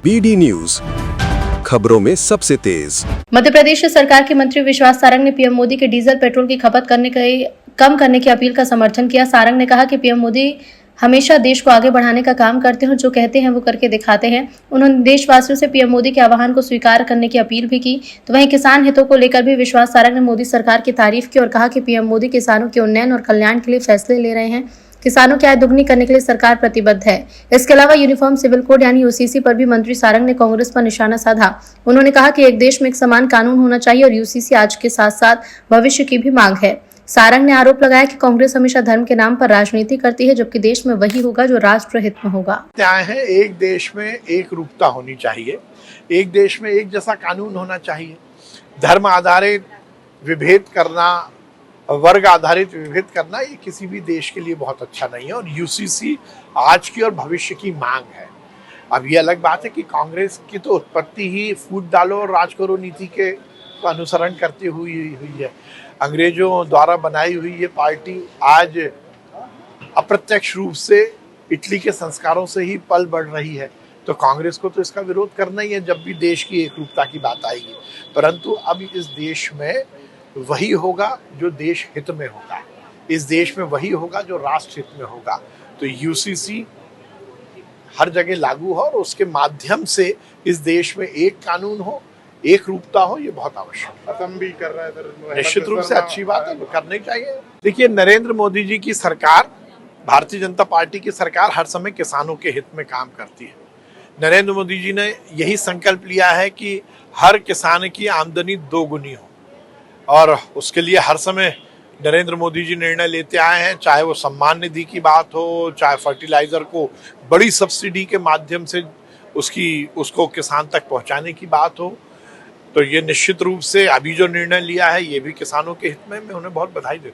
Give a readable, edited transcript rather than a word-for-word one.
BD news, खबरों में सबसे तेज। मध्य प्रदेश सरकार के मंत्री विश्वास सारंग ने पीएम मोदी के डीजल पेट्रोल की खपत कम करने की अपील का समर्थन किया। सारंग ने कहा कि पीएम मोदी हमेशा देश को आगे बढ़ाने का काम करते हैं, जो कहते हैं वो करके दिखाते हैं। उन्होंने देशवासियों से पीएम मोदी के आह्वान को स्वीकार करने की अपील भी की। तो वहीं किसान हितों को लेकर भी विश्वास सारंग ने मोदी सरकार की तारीफ की और कहा कि पीएम मोदी किसानों के उन्नयन और कल्याण के लिए फैसले ले रहे हैं। किसानों की आय दुगनी करने के लिए सरकार प्रतिबद्ध है। इसके अलावा यूनिफॉर्म सिविल कोड यानी यूसीसी पर भी मंत्री सारंग ने कांग्रेस पर निशाना साधा। उन्होंने कहा कि एक देश में एक समान कानून होना चाहिए और यूसीसी आज के साथ साथ भविष्य की भी मांग है। सारंग ने आरोप लगाया कि कांग्रेस हमेशा धर्म के नाम पर राजनीति करती है, जबकि देश में वही होगा जो राष्ट्र हित में होगा। है एक देश में एक रूपता होनी चाहिए, एक देश में एक जैसा कानून होना चाहिए। धर्म आधारित विभेद करना, वर्ग आधारित विभेद करना, ये किसी भी देश के लिए बहुत अच्छा नहीं है। और यूसीसी आज की और भविष्य की मांग है। अब ये अलग बात है कि कांग्रेस की तो उत्पत्ति ही फूट डालो और राज करो नीति के अनुसरण करती हुई है। अंग्रेजों द्वारा बनाई हुई ये पार्टी आज अप्रत्यक्ष रूप से इटली के संस्कारों से ही पल बढ़ रही है। तो कांग्रेस को तो इसका विरोध करना ही है जब भी देश की एकरूपता की बात आएगी। परंतु अब इस देश में वही होगा जो देश हित में होगा, इस देश में वही होगा जो राष्ट्र हित में होगा। तो यूसीसी हर जगह लागू हो और उसके माध्यम से इस देश में एक कानून हो, एक रूपता हो, ये बहुत आवश्यक है। असम भी कर रहा है, निश्चित रूप से अच्छी बात है, करनी चाहिए। देखिए, नरेंद्र मोदी जी की सरकार, भारतीय जनता पार्टी की सरकार हर समय किसानों के हित में काम करती है। नरेंद्र मोदी जी ने यही संकल्प लिया है कि हर किसान की आमदनी दोगुनी हो, और उसके लिए हर समय नरेंद्र मोदी जी निर्णय लेते आए हैं। चाहे वो सम्मान निधि की बात हो, चाहे फर्टिलाइजर को बड़ी सब्सिडी के माध्यम से उसको किसान तक पहुंचाने की बात हो। तो ये निश्चित रूप से अभी जो निर्णय लिया है ये भी किसानों के हित में, मैं उन्हें बहुत बधाई देता हूँ।